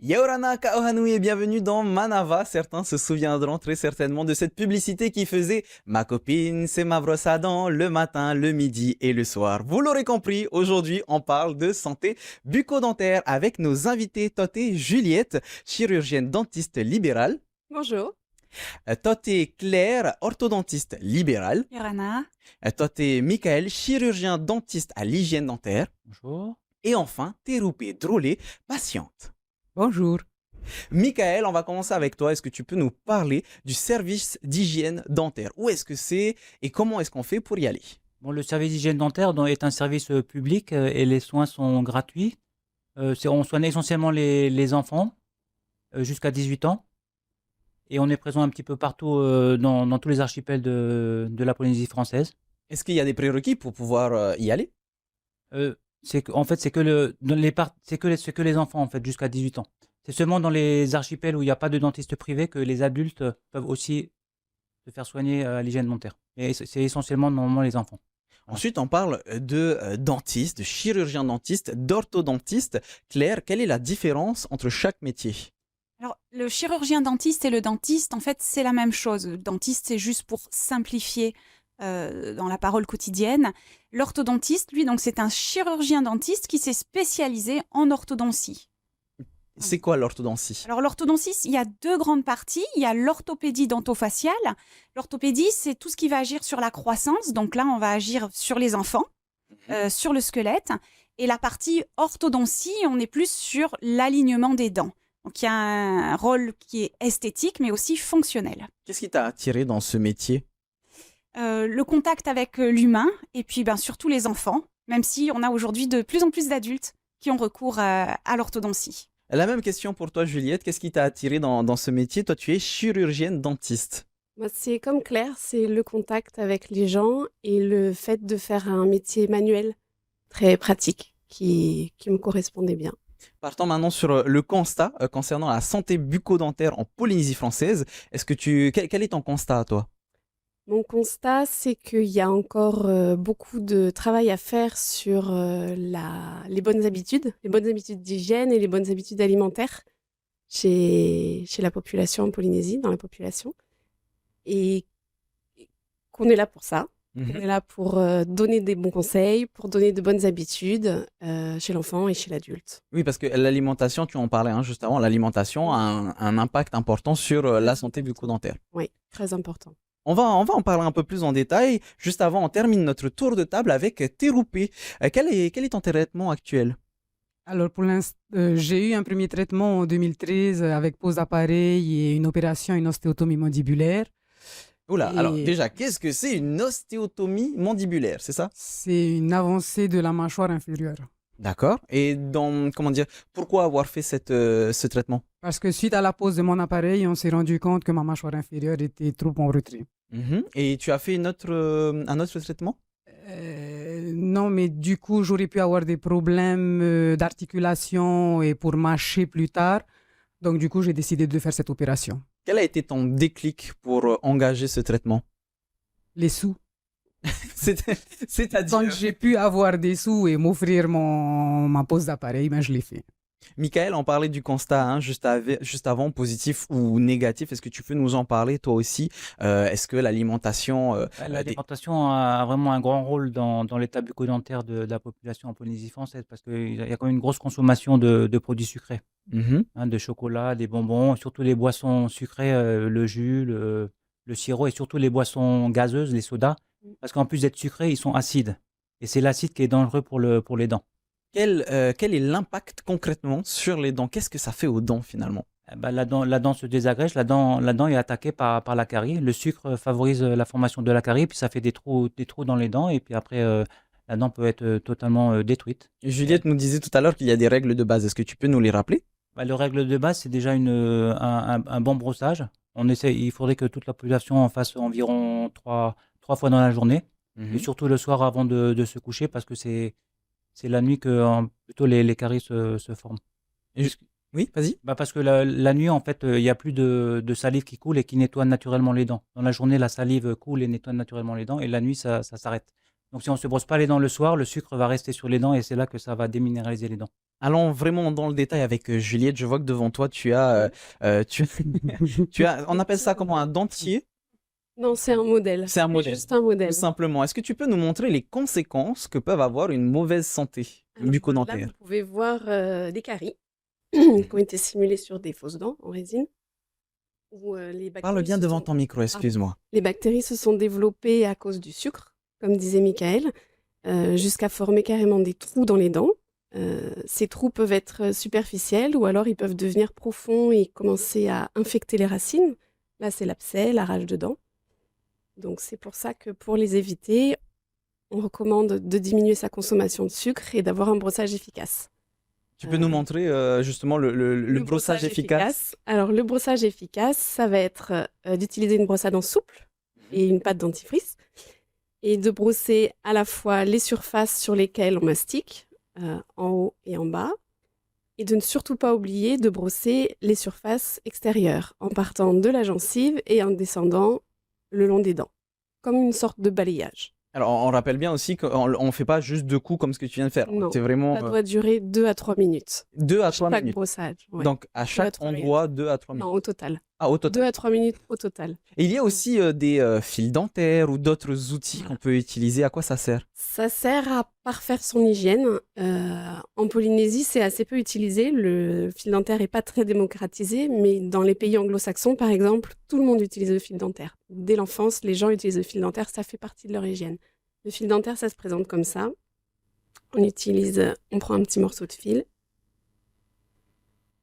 Yaorana Kaohanui et bienvenue dans Manava. Certains se souviendront très certainement de cette publicité qui faisait Ma copine, c'est ma brosse à dents le matin, le midi et le soir. Vous l'aurez compris, aujourd'hui on parle de santé bucco-dentaire avec nos invités Toté Juliette, chirurgienne dentiste libérale, Bonjour. Toté Claire, orthodontiste libérale, Yorana. Toté Michael, chirurgien dentiste à l'hygiène dentaire Bonjour. et enfin Terupe Drolé, patiente. Bonjour. Michael, on va commencer avec toi. Est-ce que tu peux nous parler du service d'hygiène dentaire? Où est-ce que c'est et comment est-ce qu'on fait pour y aller? Bon, le service d'hygiène dentaire est un service public et les soins sont gratuits. On soigne essentiellement les enfants jusqu'à 18 ans et on est présent un petit peu partout dans tous les archipels de la Polynésie française. Est-ce qu'il y a des prérequis pour pouvoir y aller? En fait, c'est que les enfants en fait jusqu'à 18 ans. C'est seulement dans les archipels où il n'y a pas de dentiste privé que les adultes peuvent aussi se faire soigner à l'hygiène dentaire. Et c'est essentiellement normalement les enfants. Ensuite, on parle de dentiste, de chirurgien dentiste, d'orthodontiste. Claire, quelle est la différence entre chaque métier? Alors, le chirurgien dentiste et le dentiste, en fait, c'est la même chose. Le dentiste, c'est juste pour simplifier dans la parole quotidienne. L'orthodontiste, lui, donc, c'est un chirurgien dentiste qui s'est spécialisé en orthodontie. C'est quoi l'orthodontie? Alors, l'orthodontie, il y a deux grandes parties. Il y a l'orthopédie dentofaciale. L'orthopédie, c'est tout ce qui va agir sur la croissance. Donc là, on va agir sur les enfants, sur le squelette. Et la partie orthodontie, on est plus sur l'alignement des dents. Donc, il y a un rôle qui est esthétique, mais aussi fonctionnel. Qu'est-ce qui t'a attiré dans ce métier? Le contact avec l'humain et puis surtout les enfants, même si on a aujourd'hui de plus en plus d'adultes qui ont recours à l'orthodontie. La même question pour toi, Juliette. Qu'est-ce qui t'a attiré dans ce métier? Toi, tu es chirurgienne dentiste. Moi, c'est comme Claire, c'est le contact avec les gens et le fait de faire un métier manuel très pratique qui me correspondait bien. Partons maintenant sur le constat concernant la santé bucco-dentaire en Polynésie française. Quel est ton constat à toi? Mon constat, c'est qu'il y a encore beaucoup de travail à faire sur les bonnes habitudes d'hygiène et les bonnes habitudes alimentaires chez la population en Polynésie, dans la population. Et qu'on est là pour ça. On est là pour donner des bons conseils, pour donner de bonnes habitudes chez l'enfant et chez l'adulte. Oui, parce que l'alimentation, tu en parlais juste avant, l'alimentation a un impact important sur la santé bucco-dentaire. Oui, très important. On va en parler un peu plus en détail. Juste avant, on termine notre tour de table avec Terupe. Quel est ton traitement actuel? Alors, pour l'instant, j'ai eu un premier traitement en 2013 avec pose d'appareil et une opération, une ostéotomie mandibulaire. Oula, Et- alors déjà, qu'est-ce que c'est une ostéotomie mandibulaire, c'est ça? C'est une avancée de la mâchoire inférieure. D'accord. Et pourquoi avoir fait ce traitement? Parce que suite à la pose de mon appareil, on s'est rendu compte que ma mâchoire inférieure était trop en retrait. Et tu as fait un autre traitement? Non, mais du coup, j'aurais pu avoir des problèmes d'articulation et pour mâcher plus tard. Donc, du coup, j'ai décidé de faire cette opération. Quel a été ton déclic pour engager ce traitement? Les sous. C'est-à-dire, Quand j'ai pu avoir des sous et m'offrir ma pose d'appareil, je l'ai fait. Michael, on parlait du constat juste avant, positif ou négatif. Est-ce que tu peux nous en parler toi aussi? Est-ce que l'alimentation... L'alimentation a vraiment un grand rôle dans l'état bucco-dentaire de la population en Polynésie française parce qu'il y a quand même une grosse consommation de produits sucrés. Mhm. De chocolat, des bonbons, surtout les boissons sucrées, le jus, le sirop et surtout les boissons gazeuses, les sodas, parce qu'en plus d'être sucrés, ils sont acides. Et c'est l'acide qui est dangereux pour les dents. Quel est l'impact concrètement sur les dents? Qu'est-ce que ça fait aux dents finalement? La dent se désagrège, la dent est attaquée par la carie. Le sucre favorise la formation de la carie, puis ça fait des trous dans les dents, et puis après, la dent peut être totalement détruite. Juliette nous disait tout à l'heure qu'il y a des règles de base. Est-ce que tu peux nous les rappeler? Le règle de base, c'est déjà un bon brossage. Il faudrait que toute la population en fasse environ trois fois dans la journée, et surtout le soir avant de se coucher, parce que c'est la nuit que plutôt les caries se forment. Oui, vas-y. Parce que la nuit, en fait, il n'y a plus de salive qui coule et qui nettoie naturellement les dents. Dans la journée, la salive coule et nettoie naturellement les dents, et la nuit, ça s'arrête. Donc si on ne se brosse pas les dents le soir, le sucre va rester sur les dents et c'est là que ça va déminéraliser les dents. Allons vraiment dans le détail avec Juliette. Je vois que devant toi, tu as, on appelle ça comment, un dentier? Non, c'est un modèle. C'est un C'est modèle, juste un tout modèle. simplement. Est-ce que tu peux nous montrer les conséquences que peuvent avoir une mauvaise santé Alors, là, bucco-dentaire? vous pouvez voir des caries qui ont été simulées sur des fausses dents en résine. Où, les Parle bactéries bien se devant sont... ton micro, Pardon. excuse-moi. Les bactéries se sont développées à cause du sucre, comme disait Michael, jusqu'à former carrément des trous dans les dents. Ces trous peuvent être superficiels ou alors ils peuvent devenir profonds et commencer à infecter les racines. Là, c'est l'abcès, la rage de dents. Donc, c'est pour ça que pour les éviter, on recommande de diminuer sa consommation de sucre et d'avoir un brossage efficace. Tu peux nous Euh, montrer justement le brossage efficace? Alors, le brossage efficace, ça va être d'utiliser une brosse à dents souple et une pâte dentifrice et de brosser à la fois les surfaces sur lesquelles on mastique, en haut et en bas, et de ne surtout pas oublier de brosser les surfaces extérieures en partant de la gencive et en descendant le long des dents, comme une sorte de balayage. Alors, on rappelle bien aussi qu'on ne fait pas juste 2 coups comme ce que tu viens de faire. Non, C'est vraiment ça doit durer 2 à 3 minutes. 2 à 3 Chaque minutes. brossage. Ouais. Donc, à 2 à chaque 3 minutes. endroit, 2 à 3 minutes. Non, au total. Ah, au 2 total. à 3 minutes au total. Et il y a aussi des fils dentaires ou d'autres outils qu'on peut utiliser. À quoi ça sert? Ça sert à parfaire son hygiène. En Polynésie, c'est assez peu utilisé. Le fil dentaire n'est pas très démocratisé, mais dans les pays anglo-saxons, par exemple, tout le monde utilise le fil dentaire. Dès l'enfance, les gens utilisent le fil dentaire, ça fait partie de leur hygiène. Le fil dentaire, ça se présente comme ça. On prend un petit morceau de fil,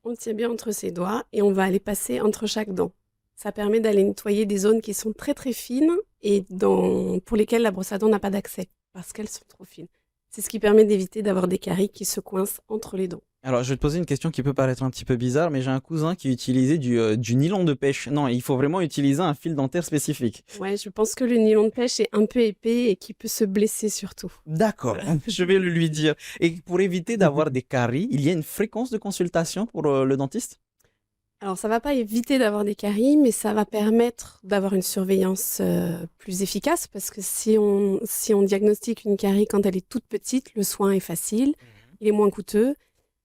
on le tient bien entre ses doigts et on va aller passer entre chaque dent. Ça permet d'aller nettoyer des zones qui sont très très fines et pour lesquelles la brosse à dents n'a pas d'accès parce qu'elles sont trop fines. C'est ce qui permet d'éviter d'avoir des caries qui se coincent entre les dents. Alors, je vais te poser une question qui peut paraître un petit peu bizarre, mais j'ai un cousin qui utilisait du nylon de pêche. Non, il faut vraiment utiliser un fil dentaire spécifique. Ouais, je pense que le nylon de pêche est un peu épais et qui peut se blesser surtout. D'accord, je vais le lui dire. Et pour éviter d'avoir des caries, il y a une fréquence de consultation pour le dentiste? Alors, ça va pas éviter d'avoir des caries, mais ça va permettre d'avoir une surveillance plus efficace parce que si on diagnostique une carie quand elle est toute petite, le soin est facile, il est moins coûteux,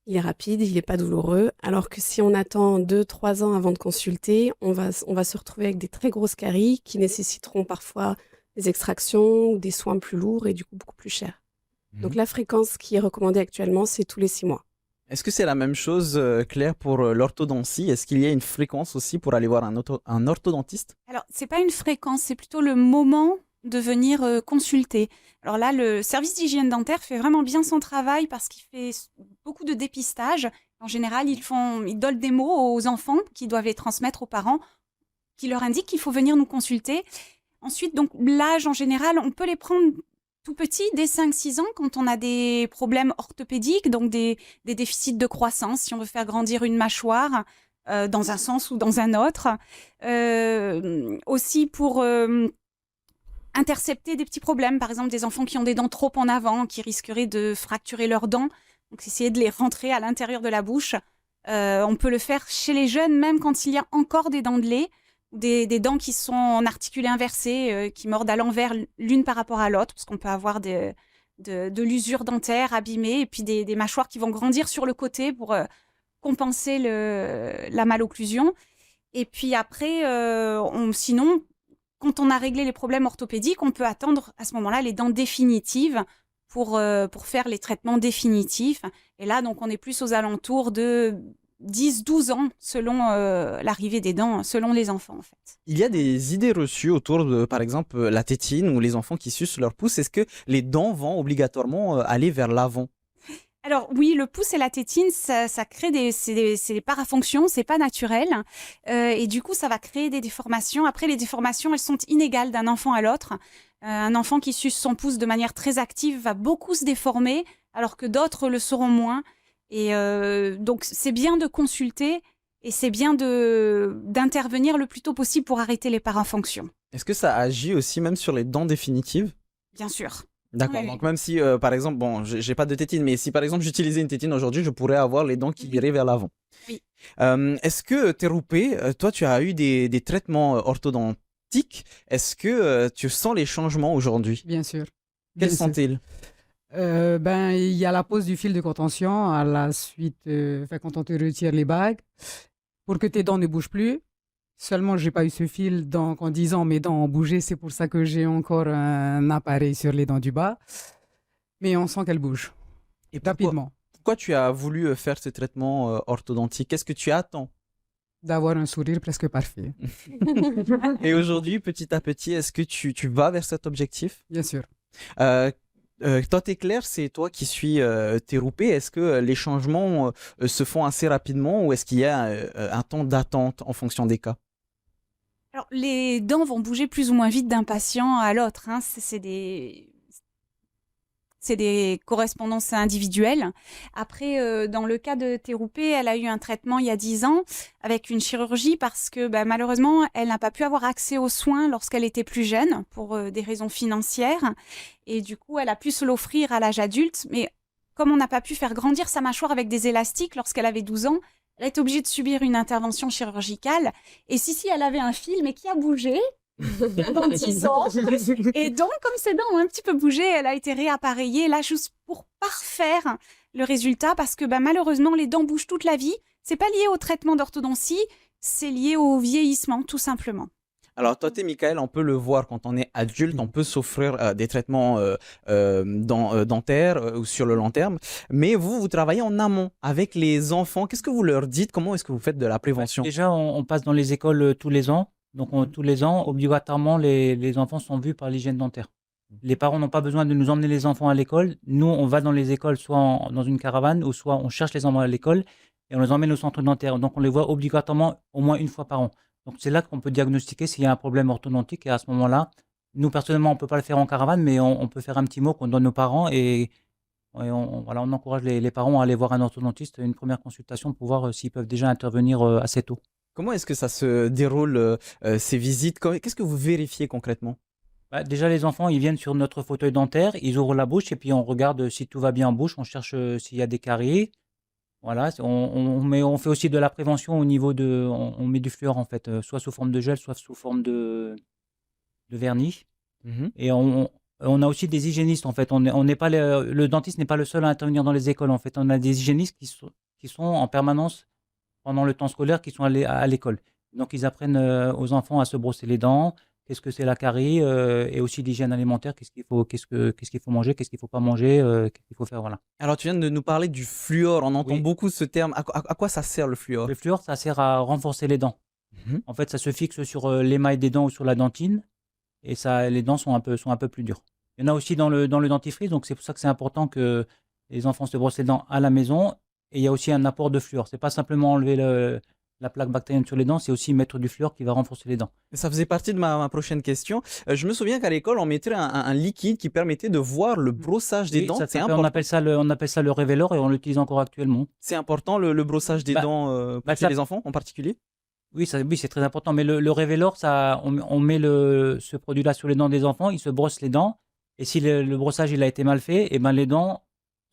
il est rapide, il n'est pas douloureux. Alors que si on attend 2-3 ans avant de consulter, on va se retrouver avec des très grosses caries qui nécessiteront parfois des extractions ou des soins plus lourds et du coup beaucoup plus chers. Donc la fréquence qui est recommandée actuellement, c'est tous les 6 mois. Est-ce que c'est la même chose, Claire, pour l'orthodontie? Est-ce qu'il y a une fréquence aussi pour aller voir un orthodontiste? Alors, c'est pas une fréquence, c'est plutôt le moment de venir consulter. Alors là, le service d'hygiène dentaire fait vraiment bien son travail parce qu'il fait beaucoup de dépistage. En général, ils donnent des mots aux enfants qui doivent les transmettre aux parents, qui leur indiquent qu'il faut venir nous consulter. Ensuite, donc l'âge en général, on peut les prendre tout petits, dès 5-6 ans, quand on a des problèmes orthopédiques, donc des déficits de croissance, si on veut faire grandir une mâchoire dans un sens ou dans un autre. Aussi pour intercepter des petits problèmes, par exemple des enfants qui ont des dents trop en avant, qui risqueraient de fracturer leurs dents. Donc essayer de les rentrer à l'intérieur de la bouche. On peut le faire chez les jeunes, même quand il y a encore des dents de lait, des dents qui sont en articulé inversé, qui mordent à l'envers l'une par rapport à l'autre, parce qu'on peut avoir de l'usure dentaire abîmée, et puis des mâchoires qui vont grandir sur le côté pour compenser la malocclusion. Et puis après, sinon, quand on a réglé les problèmes orthopédiques, on peut attendre à ce moment-là les dents définitives pour faire les traitements définitifs. Et là, donc, on est plus aux alentours de 10-12 ans selon l'arrivée des dents, selon les enfants en fait. Il y a des idées reçues autour de, par exemple, la tétine ou les enfants qui sucent leur pouce. Est-ce que les dents vont obligatoirement aller vers l'avant? Alors oui, le pouce et la tétine, ça crée c'est des parafonctions, c'est pas naturel. Et du coup, ça va créer des déformations. Après, les déformations, elles sont inégales d'un enfant à l'autre. Un enfant qui suce son pouce de manière très active va beaucoup se déformer, alors que d'autres le seront moins. Et donc, c'est bien de consulter et c'est bien d'intervenir le plus tôt possible pour arrêter les parafonctions. Est-ce que ça agit aussi même sur les dents définitives? Bien sûr. D'accord, Oui. donc même si, par exemple, bon, j'ai pas de tétine, mais si par exemple j'utilisais une tétine aujourd'hui, je pourrais avoir les dents qui iraient vers l'avant. Oui. Est-ce que, Teroupé, toi, tu as eu des traitements orthodontiques? Est-ce que tu sens les changements aujourd'hui? Bien sûr. Quels Bien sûr. sont-ils? Il y a la pose du fil de contention à la suite, quand on te retire les bagues, pour que tes dents ne bougent plus. Seulement, j'ai pas eu ce fil, donc en 10 ans, mes dents ont bougé, c'est pour ça que j'ai encore un appareil sur les dents du bas. Mais on sent qu'elles bougent Et rapidement. pourquoi tu as voulu faire ce traitement orthodontique? Qu'est-ce que tu attends? D'avoir un sourire presque parfait, Et aujourd'hui, petit à petit, est-ce que tu vas vers cet objectif? bien sûr. Euh, Toi, t'es clair, c'est toi qui suis Terroupé. Est-ce que les changements se font assez rapidement ou est-ce qu'il y a un temps d'attente en fonction des cas? Alors, les dents vont bouger plus ou moins vite d'un patient à l'autre, hein. C'est des correspondances individuelles. Après, dans le cas de Terroupé, elle a eu un traitement il y a 10 ans avec une chirurgie parce que malheureusement, elle n'a pas pu avoir accès aux soins lorsqu'elle était plus jeune pour des raisons financières. Et du coup, elle a pu se l'offrir à l'âge adulte. Mais comme on n'a pas pu faire grandir sa mâchoire avec des élastiques lorsqu'elle avait 12 ans, elle a été obligée de subir une intervention chirurgicale. Et si elle avait un fil, mais qui a bougé pendant 10 ans. Et donc, comme ses dents ont un petit peu bougé, elle a été réappareillée là juste pour parfaire le résultat parce que malheureusement, les dents bougent toute la vie. C'est pas lié au traitement d'orthodontie, c'est lié au vieillissement, tout simplement. Alors, toi, Michael, on peut le voir quand on est adulte, on peut s'offrir des traitements dentaires ou sur le long terme. Mais vous travaillez en amont avec les enfants. Qu'est-ce que vous leur dites? Comment est-ce que vous faites de la prévention? Déjà, on passe dans les écoles tous les ans. Donc, tous les ans, obligatoirement, les enfants sont vus par l'hygiène dentaire. Les parents n'ont pas besoin de nous emmener les enfants à l'école. Nous, on va dans les écoles, soit dans une caravane, ou soit on cherche les enfants à l'école et on les emmène au centre dentaire. Donc, on les voit obligatoirement au moins une fois par an. Donc, c'est là qu'on peut diagnostiquer s'il y a un problème orthodontique. Et à ce moment-là, nous, personnellement, on ne peut pas le faire en caravane, mais on peut faire un petit mot qu'on donne aux parents et voilà, on encourage les parents à aller voir un orthodontiste, une première consultation pour voir s'ils peuvent déjà intervenir assez tôt. Comment est-ce que ça se déroule, ces visites? Qu'est-ce que vous vérifiez concrètement? Déjà, les enfants, ils viennent sur notre fauteuil dentaire, ils ouvrent la bouche et puis on regarde si tout va bien en bouche, on cherche s'il y a des caries. Voilà, on fait aussi de la prévention au niveau on met du fluor en fait, soit sous forme de gel, soit sous forme de vernis. Mhm. Et on a aussi des hygiénistes en fait. On n'est pas le dentiste n'est pas le seul à intervenir dans les écoles en fait. On a des hygiénistes qui sont en permanence pendant le temps scolaire, qui sont à l'école. Donc ils apprennent aux enfants à se brosser les dents, qu'est-ce que c'est la carie, et aussi l'hygiène alimentaire, qu'est-ce qu'il faut manger, qu'est-ce qu'il faut pas manger, qu'est-ce qu'il faut faire, voilà. Alors, tu viens de nous parler du fluor. On entend Oui. beaucoup ce terme. À quoi ça sert le fluor? Le fluor, ça sert à renforcer les dents. Mhm. En fait, ça se fixe sur l'émail des dents ou sur la dentine, et les dents sont un peu plus dures. Il y en a aussi dans le dentifrice, donc c'est pour ça que c'est important que les enfants se brossent les dents à la maison. Et il y a aussi un apport de fluor. C'est pas simplement enlever la plaque bactérienne sur les dents, c'est aussi mettre du fluor qui va renforcer les dents. Ça faisait partie de ma prochaine question. Je me souviens qu'à l'école, on mettait un liquide qui permettait de voir le brossage des Oui, dents. ça C'est s'appelle- important. on appelle ça le révélor et on l'utilise encore actuellement. C'est important le brossage des Bah, dents bah, chez ça- les enfants en particulier? Oui, c'est très important. Mais le révélor, on met ce produit-là sur les dents des enfants, ils se brossent les dents. Et si le brossage il a été mal fait, et ben les dents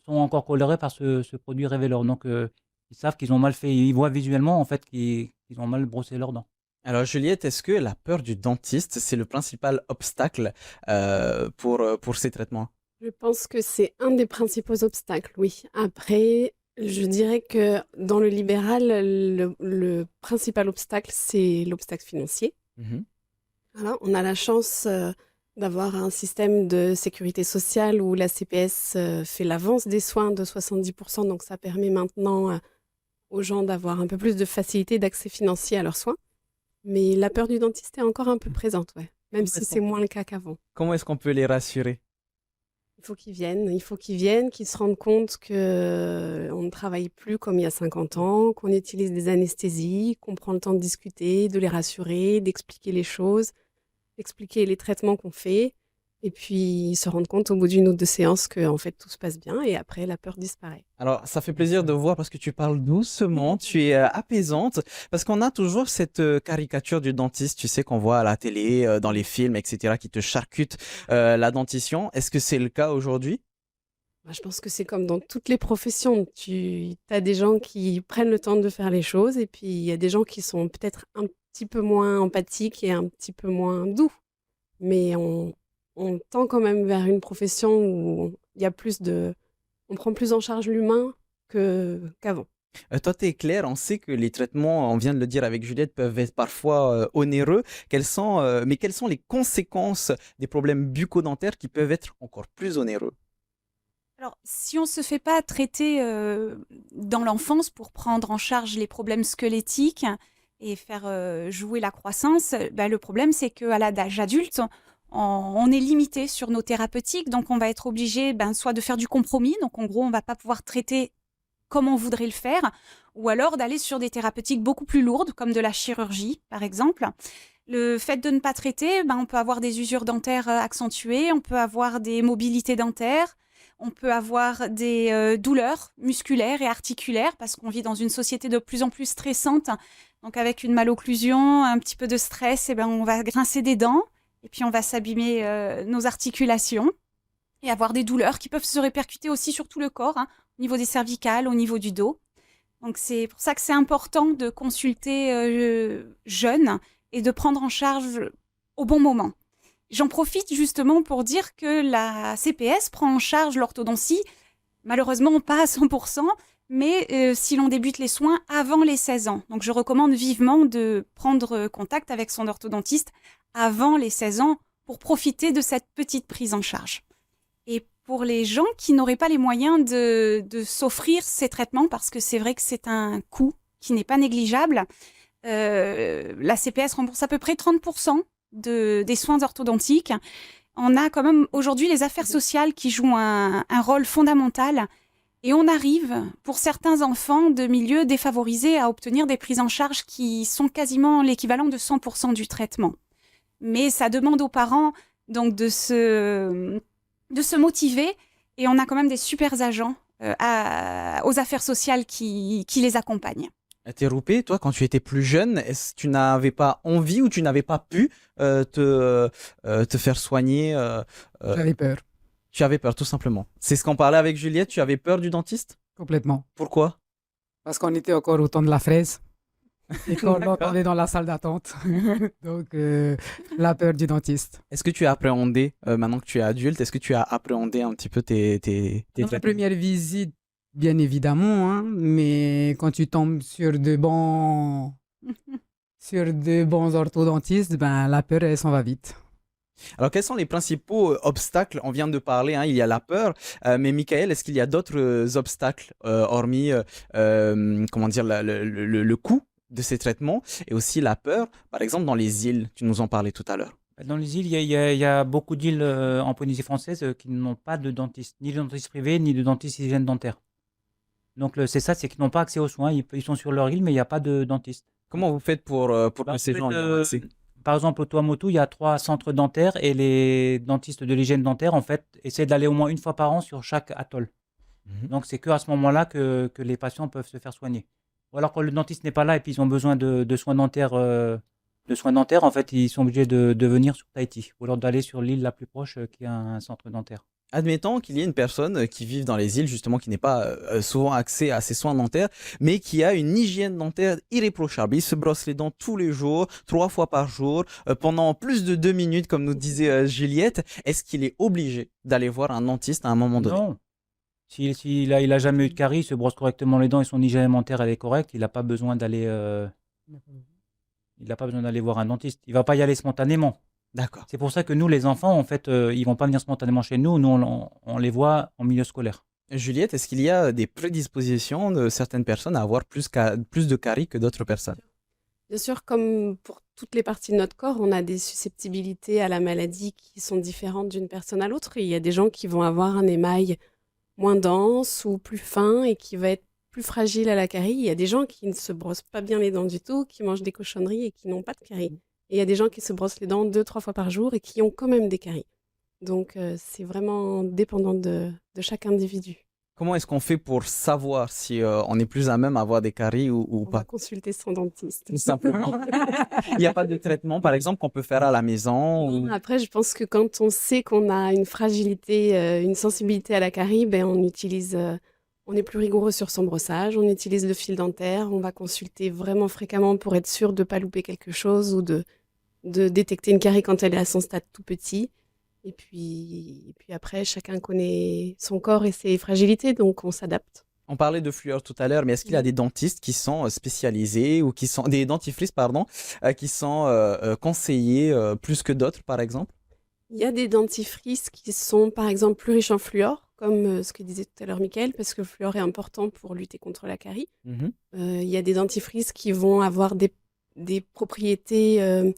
sont encore colorées par ce produit révélor. Donc, ils savent qu'ils ont mal fait. Ils voient visuellement en fait qu'ils ont mal brossé leurs dents. Alors Juliette, est-ce que la peur du dentiste, c'est le principal obstacle pour ces traitements? Je pense que c'est un des principaux obstacles, oui. Après, je dirais que dans le libéral, le principal obstacle, c'est l'obstacle financier. Mhm. Voilà, on a la chance d'avoir un système de sécurité sociale où la CPS fait l'avance des soins de 70%, donc ça permet maintenant aux gens d'avoir un peu plus de facilité d'accès financier à leurs soins. Mais la peur du dentiste est encore un peu présente, ouais. Même si c'est moins le cas qu'avant. Comment est-ce qu'on peut les rassurer? Il faut qu'ils viennent, qu'ils se rendent compte qu'on ne travaille plus comme il y a 50 ans, qu'on utilise des anesthésies, qu'on prend le temps de discuter, de les rassurer, d'expliquer les choses, d'expliquer les traitements qu'on fait, et puis ils se rendent compte au bout d'une ou deux séances que en fait tout se passe bien, et après la peur disparaît. Alors, ça fait plaisir de voir parce que tu parles doucement, tu es apaisante, parce qu'on a toujours cette caricature du dentiste, tu sais, qu'on voit à la télé, dans les films, etc., qui te charcute la dentition. Est-ce que c'est le cas aujourd'hui? Moi, je pense que c'est comme dans toutes les professions. Tu as des gens qui prennent le temps de faire les choses, et puis il y a des gens qui sont peut-être un petit peu moins empathiques et un petit peu moins doux. Mais on tend quand même vers une profession où il y a on prend plus en charge l'humain qu'avant. Toi, tu es clair, on sait que les traitements, on vient de le dire avec Juliette, peuvent être parfois onéreux. Mais quelles sont les conséquences des problèmes bucco-dentaires qui peuvent être encore plus onéreux? Alors, si on ne se fait pas traiter dans l'enfance pour prendre en charge les problèmes squelettiques et faire jouer la croissance, ben, le problème, c'est qu'à l'âge adulte, on est limité sur nos thérapeutiques. Donc, on va être obligé soit de faire du compromis. Donc, en gros, on ne va pas pouvoir traiter comme on voudrait le faire, ou alors d'aller sur des thérapeutiques beaucoup plus lourdes, comme de la chirurgie, par exemple. Le fait de ne pas traiter, on peut avoir des usures dentaires accentuées, on peut avoir des mobilités dentaires, on peut avoir des douleurs musculaires et articulaires, parce qu'on vit dans une société de plus en plus stressante. Donc avec une malocclusion, un petit peu de stress, on va grincer des dents, et puis on va s'abîmer nos articulations, et avoir des douleurs qui peuvent se répercuter aussi sur tout le corps, au niveau des cervicales, au niveau du dos. Donc c'est pour ça que c'est important de consulter jeune et de prendre en charge au bon moment. J'en profite justement pour dire que la CPS prend en charge l'orthodontie, malheureusement pas à 100%, mais si l'on débute les soins avant les 16 ans. Donc je recommande vivement de prendre contact avec son orthodontiste avant les 16 ans pour profiter de cette petite prise en charge. Et pour les gens qui n'auraient pas les moyens de s'offrir ces traitements, parce que c'est vrai que c'est un coût qui n'est pas négligeable, la CPS rembourse à peu près 30% des soins orthodontiques. On a quand même aujourd'hui les affaires sociales qui jouent un rôle fondamental, et on arrive, pour certains enfants de milieux défavorisés, à obtenir des prises en charge qui sont quasiment l'équivalent de 100% du traitement. Mais ça demande aux parents donc de se motiver, et on a quand même des super agents aux affaires sociales qui les accompagnent. Roupé, toi, quand tu étais plus jeune, est-ce que tu n'avais pas envie ou tu n'avais pas pu te faire soigner J'avais peur, Tu avais peur, tout simplement. C'est ce qu'on parlait avec Juliette, tu avais peur du dentiste? complètement. Pourquoi? Parce qu'on était encore au temps de la fraise et qu'on D'accord. l'entendait dans la salle d'attente. Donc, la peur du dentiste. Est-ce que tu as appréhendé, maintenant que tu es adulte, est-ce que tu as appréhendé un petit peu tes Dans la traitements? première visite, bien évidemment, hein, mais quand tu tombes sur de bons orthodontistes, la peur, elle s'en va vite. Alors, quels sont les principaux obstacles? On vient de parler, hein, il y a la peur, mais Michael, est-ce qu'il y a d'autres obstacles, hormis, comment dire, le coût de ces traitements et aussi la peur, par exemple, dans les îles, tu nous en parlais tout à l'heure. Dans les îles, il y a beaucoup d'îles en Polynésie française qui n'ont pas de dentiste, ni de dentiste privé, ni de dentiste hygiène dentaire. Donc c'est ça, c'est qu'ils n'ont pas accès aux soins. Ils sont sur leur île, mais il n'y a pas de dentiste. Comment vous faites pour Bah, que ces en fait, gens aient accès? par exemple, au Tuamotu, il y a 3 centres dentaires et les dentistes de l'hygiène dentaire, en fait, essaient d'aller au moins une fois par an sur chaque atoll. Mhm. Donc, c'est qu'à ce moment-là que les patients peuvent se faire soigner. Ou alors, quand le dentiste n'est pas là et puis ils ont besoin de soins dentaires, en fait, ils sont obligés de venir sur Tahiti ou alors d'aller sur l'île la plus proche qui a un centre dentaire. Admettons qu'il y ait une personne qui vive dans les îles, justement, qui n'est pas souvent accès à ses soins dentaires, mais qui a une hygiène dentaire irréprochable. Il se brosse les dents tous les jours, 3 fois par jour, pendant plus de 2 minutes, comme nous disait Juliette. Est-ce qu'il est obligé d'aller voir un dentiste à un moment donné? Non. S'il a jamais eu de carie, il se brosse correctement les dents et son hygiène alimentaire elle est correcte, il n'a pas besoin d'aller voir un dentiste. Il va pas y aller spontanément. D'accord. C'est pour ça que nous, les enfants, en fait, ils vont pas venir spontanément chez nous. Nous, on les voit en milieu scolaire. Juliette, est-ce qu'il y a des prédispositions de certaines personnes à avoir plus de caries que d'autres personnes? Bien sûr, comme pour toutes les parties de notre corps, on a des susceptibilités à la maladie qui sont différentes d'une personne à l'autre. Il y a des gens qui vont avoir un émail moins dense ou plus fin et qui va être plus fragile à la carie. Il y a des gens qui ne se brossent pas bien les dents du tout, qui mangent des cochonneries et qui n'ont pas de carie. Et il y a des gens qui se brossent les dents 2-3 fois par jour et qui ont quand même des caries. Donc, c'est vraiment dépendant de chaque individu. Comment est-ce qu'on fait pour savoir si on est plus à même à avoir des caries ou On va pas? consulter son dentiste. Tout simplement. Il n'y a pas de traitement, par exemple, qu'on peut faire à la maison ou... Après, je pense que quand on sait qu'on a une fragilité, une sensibilité à la carie, on est plus rigoureux sur son brossage, on utilise le fil dentaire, on va consulter vraiment fréquemment pour être sûr de ne pas louper quelque chose ou de détecter une carie quand elle est à son stade tout petit. Et puis après, chacun connaît son corps et ses fragilités, donc on s'adapte. On parlait de fluor tout à l'heure, mais est-ce qu'il y a Oui. des dentistes qui sont spécialisés ou qui sont des dentifrices, pardon, qui sont conseillés plus que d'autres, par exemple? Il y a des dentifrices qui sont, par exemple, plus riches en fluor, comme ce que disait tout à l'heure Mickaël, parce que le fluor est important pour lutter contre la carie. Mhm. Il y a des dentifrices qui vont avoir des propriétés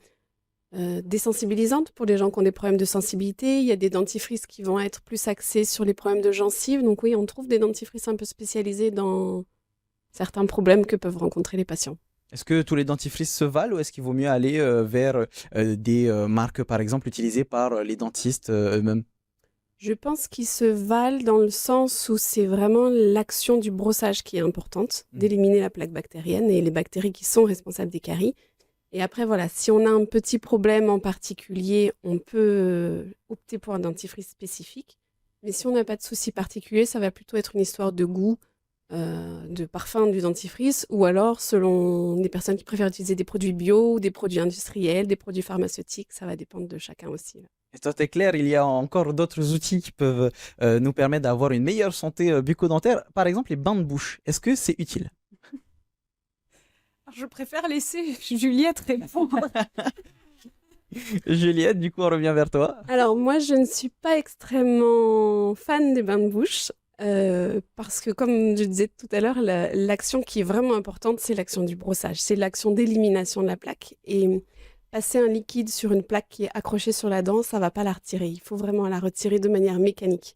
désensibilisantes pour les gens qui ont des problèmes de sensibilité. Il y a des dentifrices qui vont être plus axés sur les problèmes de gencives. Donc oui, on trouve des dentifrices un peu spécialisés dans certains problèmes que peuvent rencontrer les patients. Est-ce que tous les dentifrices se valent ou est-ce qu'il vaut mieux aller vers des marques, par exemple, utilisées par les dentistes eux-mêmes? Je pense qu'ils se valent dans le sens où c'est vraiment l'action du brossage qui est importante, Mm. d'éliminer la plaque bactérienne et les bactéries qui sont responsables des caries. Et après, voilà, si on a un petit problème en particulier, on peut opter pour un dentifrice spécifique. Mais si on n'a pas de souci particulier, ça va plutôt être une histoire de goût, de parfum du dentifrice, ou alors selon les personnes qui préfèrent utiliser des produits bio, ou des produits industriels, des produits pharmaceutiques, ça va dépendre de chacun aussi. Et toi, t'es clair, il y a encore d'autres outils qui peuvent nous permettre d'avoir une meilleure santé bucco-dentaire. Par exemple, les bains de bouche. Est-ce que c'est utile? Je préfère laisser Juliette répondre. Juliette, du coup, on revient vers toi. Alors moi, je ne suis pas extrêmement fan des bains de bouche parce que, comme je disais tout à l'heure, l'action qui est vraiment importante, c'est l'action du brossage, c'est l'action d'élimination de la plaque. Et passer un liquide sur une plaque qui est accrochée sur la dent, ça va pas la retirer. Il faut vraiment la retirer de manière mécanique.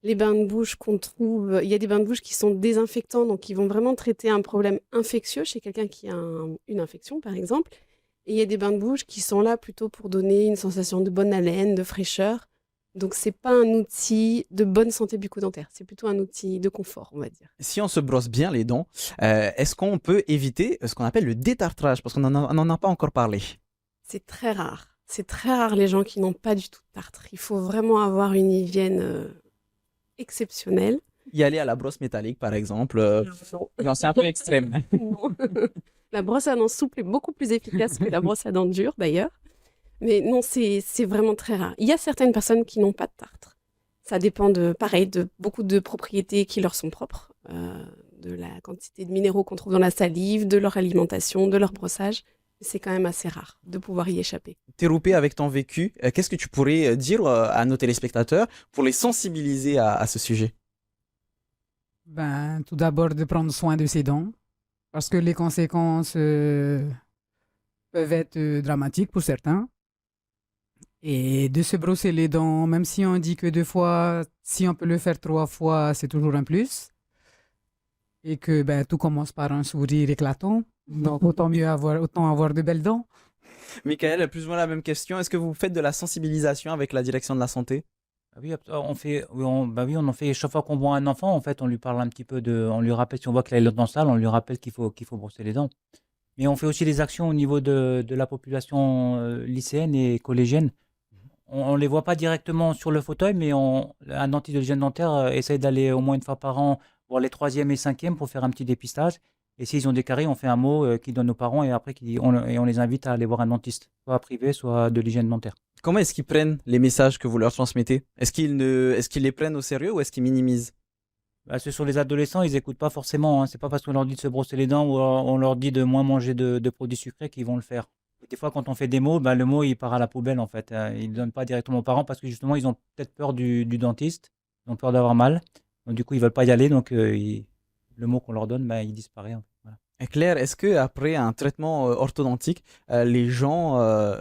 Les bains de bouche qu'on trouve, il y a des bains de bouche qui sont désinfectants, donc qui vont vraiment traiter un problème infectieux chez quelqu'un qui a une infection, par exemple. Et il y a des bains de bouche qui sont là plutôt pour donner une sensation de bonne haleine, de fraîcheur. Donc, c'est pas un outil de bonne santé bucco-dentaire, c'est plutôt un outil de confort, on va dire. Si on se brosse bien les dents, est-ce qu'on peut éviter ce qu'on appelle le détartrage? Parce qu'on n'en a pas encore parlé. C'est très rare. C'est très rare les gens qui n'ont pas du tout de tartre. Il faut vraiment avoir une hygiène exceptionnelle. Y aller à la brosse métallique, par exemple. Non. Non, c'est un peu extrême. Non. La brosse à dents souple est beaucoup plus efficace que la brosse à dents dure, d'ailleurs. Mais non, c'est vraiment très rare. Il y a certaines personnes qui n'ont pas de tartre. Ça dépend pareil, de beaucoup de propriétés qui leur sont propres, de la quantité de minéraux qu'on trouve dans la salive, de leur alimentation, de leur brossage. C'est quand même assez rare de pouvoir y échapper. T'es avec ton vécu, qu'est-ce que tu pourrais dire à nos téléspectateurs pour les sensibiliser à ce sujet? Ben, tout d'abord, de prendre soin de ses dents, parce que les conséquences peuvent être dramatiques pour certains. Et de se brosser les dents, même si on dit que 2 fois, si on peut le faire 3 fois, c'est toujours un plus. Et que ben, tout commence par un sourire éclatant. Donc, autant avoir de belles dents. Michael, plus ou moins la même question. Est-ce que vous faites de la sensibilisation avec la direction de la santé? Ah oui, on fait, oui, on en fait chaque fois qu'on voit un enfant, en fait, on lui parle un petit peu on lui rappelle, si on voit qu'il a les dents sales, on lui rappelle qu'il faut brosser les dents. Mais on fait aussi des actions au niveau de la population lycéenne et collégienne. On ne les voit pas directement sur le fauteuil, mais un dentiste de l'hygiène dentaire essaye d'aller au moins une fois par an voir les 3e et 5e pour faire un petit dépistage. Et s'ils ont des caries, on fait un mot qu'ils donnent aux parents et après on les invite à aller voir un dentiste, soit privé, soit de l'hygiène dentaire. Comment est-ce qu'ils prennent les messages que vous leur transmettez? Est-ce qu'ils les prennent au sérieux ou est-ce qu'ils minimisent? Bah, ceux sur les adolescents, ils n'écoutent pas forcément. Hein. C'est pas parce qu'on leur dit de se brosser les dents ou on leur dit de moins manger de produits sucrés qu'ils vont le faire. Et des fois, quand on fait des mots, bah, le mot il part à la poubelle en fait. Ils ne donnent pas directement aux parents parce que justement, ils ont peut-être peur du dentiste. Ils ont peur d'avoir mal. Donc, du coup, ils veulent pas y aller. Donc, le mot qu'on leur donne, bah, il disparaît. En fait. Voilà. Et Claire, est-ce que après un traitement orthodontique, les gens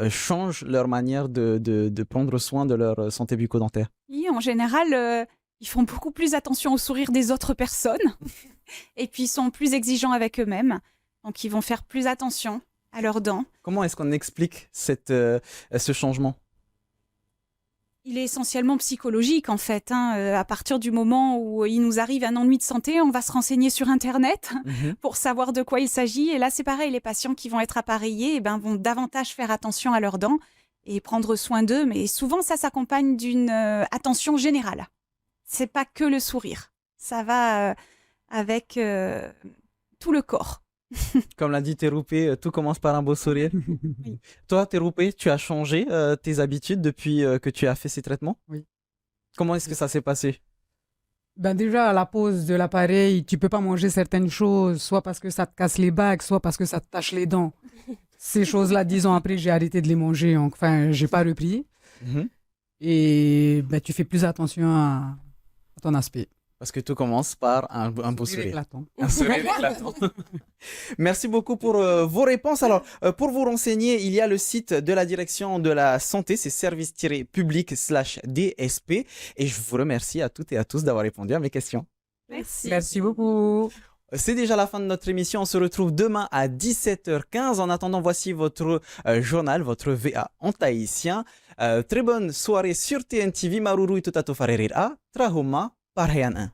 changent leur manière de prendre soin de leur santé bucco-dentaire? Oui, en général, ils font beaucoup plus attention au sourire des autres personnes et puis ils sont plus exigeants avec eux-mêmes. Donc, ils vont faire plus attention à leurs dents. Comment est-ce qu'on explique ce changement? Il est essentiellement psychologique en fait. À partir du moment où il nous arrive un ennui de santé, on va se renseigner sur Internet pour savoir de quoi il s'agit. Et là, c'est pareil, les patients qui vont être appareillés vont davantage faire attention à leurs dents et prendre soin d'eux. Mais souvent, ça s'accompagne d'une attention générale. C'est pas que le sourire. Ça va avec tout le corps. Comme l'a dit Teroupé, tout commence par un beau sourire. Oui. Toi, Teroupé, tu as changé tes habitudes depuis que tu as fait ces traitements? Oui. Comment est-ce que ça s'est passé? Ben déjà, à la pose de l'appareil, tu peux pas manger certaines choses, soit parce que ça te casse les bagues, soit parce que ça te tache les dents. Ces choses-là, 10 ans après, j'ai arrêté de les manger. Enfin, j'ai pas repris. Mhm. Et ben, tu fais plus attention à ton aspect. Parce que tout commence par un beau Sourire sourire. éclatant. Un sourire éclatant. Merci beaucoup pour vos réponses. Alors, pour vous renseigner, il y a le site de la direction de la santé, c'est service-public/DSP. Et je vous remercie à toutes et à tous d'avoir répondu à mes questions. Merci. Merci beaucoup. C'est déjà la fin de notre émission. On se retrouve demain à 17h15. En attendant, voici votre journal, votre VA en tahitien. Très bonne soirée sur TNTV. Maruru ituta tofarerir a. Trahoma parhean 1.